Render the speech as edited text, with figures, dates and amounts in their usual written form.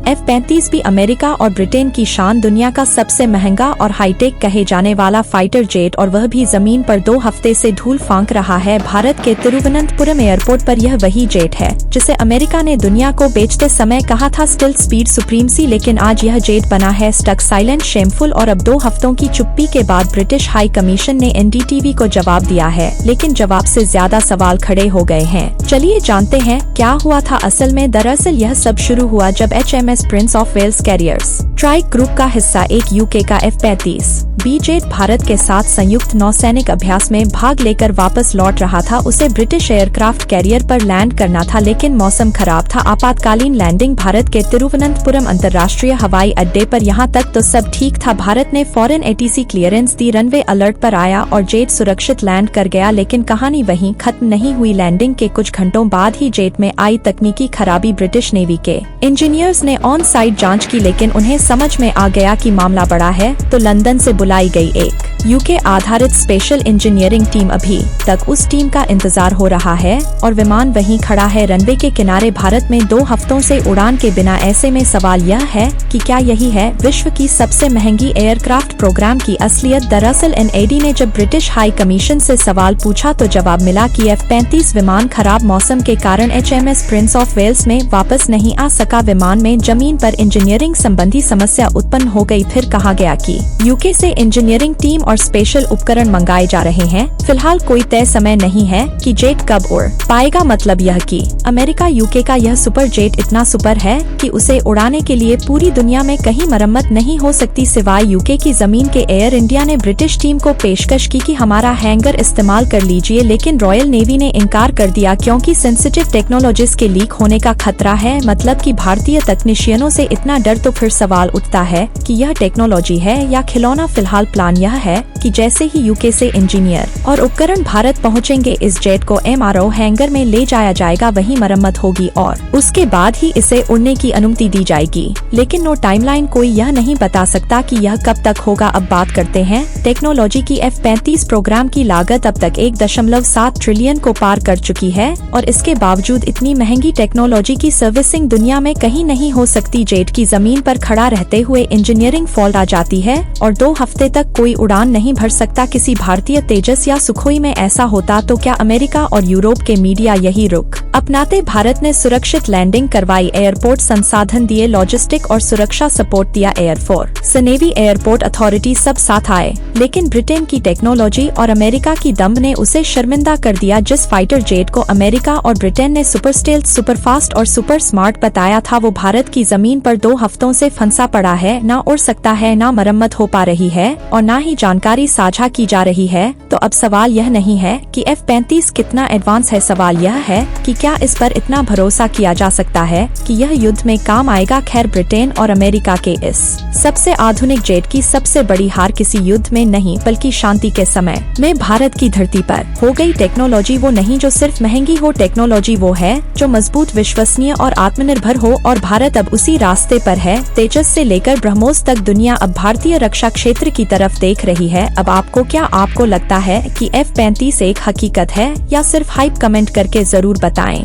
F-35 भी America और Britain की शान, दुनिया का सबसे महंगा और हाईटेक कहे जाने वाला फाइटर जेट, और वह भी जमीन पर 2 हफ्ते से धूल फांक रहा है। भारत के तिरुवनंतपुरम एयरपोर्ट पर यह वही जेट है जिसे अमेरिका ने दुनिया को बेचते समय कहा था स्टिल स्पीड सुप्रीमसी, लेकिन आज यह जेट बना है स्टक, साइलेंट, शेमफुल। और अब 2 हफ्तों की चुप्पी के बाद ब्रिटिश हाई कमीशन ने एनडीटीवी को जवाब दिया है, लेकिन जवाब से ज्यादा सवाल खड़े हो गए हैं। चलिए जानते हैं क्या हुआ था असल में। दरअसल यह सब शुरू हुआ जब HMS prince of Wales carrier strike group का हिस्सा एक यूके का F-35 बी जेट भारत के साथ संयुक्त नौसैनिक अभ्यास में भाग लेकर वापस लौट रहा था। उसे ब्रिटिश एयरक्राफ्ट कैरियर पर लैंड करना था, लेकिन मौसम खराब था। आपातकालीन लैंडिंग भारत के तिरुवनंतपुरम अंतर्राष्ट्रीय हवाई अड्डे पर। यहाँ तक तो सब ठीक था, भारत ने फॉरेन ATC क्लियरेंस दी, रनवे अलर्ट पर आया और जेट सुरक्षित लैंड कर गया। लेकिन कहानी वहीं खत्म नहीं हुई। लैंडिंग के कुछ घंटों बाद ही जेट में आई तकनीकी खराबी। ब्रिटिश नेवी के इंजीनियर्स ने ऑन साइट जांच की, लेकिन उन्हें समझ में आ गया कि मामला बड़ा है, तो लंदन से बुलाई गई एक यूके आधारित स्पेशल इंजीनियरिंग टीम। अभी तक उस टीम का इंतजार हो रहा है और विमान वहीं खड़ा है रनवे के किनारे भारत में 2 हफ्तों से उड़ान के बिना। ऐसे में सवाल यह है कि क्या यही है विश्व की सबसे महंगी एयरक्राफ्ट प्रोग्राम की असलियत। दरअसल NAD ने जब ब्रिटिश हाई कमीशन से सवाल पूछा तो जवाब मिला कि F-35 विमान खराब मौसम के कारण HMS प्रिंस ऑफ वेल्स में वापस नहीं आ सका। विमान में जमीन पर इंजीनियरिंग संबंधी समस्या उत्पन्न हो गई। फिर कहा गया कि यूके से इंजीनियरिंग टीम और स्पेशल उपकरण मंगाए जा रहे हैं। फिलहाल कोई तय समय नहीं है कि जेट कब उड़ पाएगा। मतलब यह कि अमेरिका यूके का यह सुपर जेट इतना सुपर है कि उसे उड़ाने के लिए पूरी दुनिया में कहीं मरम्मत नहीं हो सकती सिवाय यूके की जमीन के। एयर इंडिया ने ब्रिटिश टीम को पेशकश की कि हमारा हैंगर इस्तेमाल कर लीजिए, लेकिन रॉयल नेवी ने इनकार कर दिया क्योंकि सेंसिटिव टेक्नोलॉजीज के लीक होने का खतरा है। मतलब कि भारतीय तकनीशियनों से इतना डर। तो फिर सवाल उठता है कि यह टेक्नोलॉजी है या खिलौना। फिलहाल प्लान यह है कि जैसे ही यूके से इंजीनियर और उपकरण भारत पहुंचेंगे, इस जेट को MRO हैंगर में ले जाया जाएगा, वहीं मरम्मत होगी और उसके बाद ही इसे उड़ने की अनुमति दी जाएगी। लेकिन नो टाइमलाइन कोई यह नहीं बता सकता कि यह कब तक होगा। अब बात करते हैं टेक्नोलॉजी की। F-35 प्रोग्राम की लागत अब तक 1.7 ट्रिलियन को पार कर चुकी है और इसके बावजूद इतनी महंगी टेक्नोलॉजी की सर्विसिंग दुनिया में कहीं नहीं हो सकती। जेट की जमीन पर खड़ा रहते हुए इंजीनियरिंग फॉल्ट आ जाती है और 2 हफ्ते तक कोई उड़ान नहीं भर सकता। किसी भारतीय तेजस या सुखोई में ऐसा होता तो क्या अमेरिका और यूरोप के मीडिया यही रुख अपनाते। भारत ने सुरक्षित लैंडिंग करवाई, एयरपोर्ट संसाधन दिए, लॉजिस्टिक और सुरक्षा सपोर्ट दिया, एयरफोर्स, नेवी, एयरपोर्ट अथॉरिटी सब साथ आए। लेकिन ब्रिटेन की टेक्नोलॉजी और अमेरिका की दम ने उसे शर्मिंदा कर दिया। जिस फाइटर जेट को अमेरिका और ब्रिटेन ने सुपर स्टेल्थ, सुपर फास्ट और सुपर स्मार्ट बताया था, वो भारत की जमीन पर 2 हफ्तों से फंसा पड़ा है। ना उड़ सकता है, ना मरम्मत हो पा रही है और ना ही जानकारी साझा की जा रही है। तो अब सवाल यह नहीं है कि F-35 कितना एडवांस है, सवाल यह है कि क्या इस पर इतना भरोसा किया जा सकता है कि यह युद्ध में काम आएगा। खैर, ब्रिटेन और अमेरिका के इस सबसे आधुनिक जेट की सबसे बड़ी हार किसी युद्ध में नहीं बल्कि शांति के समय में भारत की धरती पर हो गई। टेक्नोलॉजी वो नहीं जो सिर्फ महंगी हो, टेक्नोलॉजी वो है जो मजबूत, विश्वसनीय और आत्मनिर्भर हो, और भारत अब उसी रास्ते पर है। तेजस से लेकर ब्रह्मोस तक दुनिया अब भारतीय रक्षा क्षेत्र की तरफ देख रही है। अब आपको लगता है कि F-35 एक हकीकत है या सिर्फ हाइप? कमेंट करके जरूर बताएं।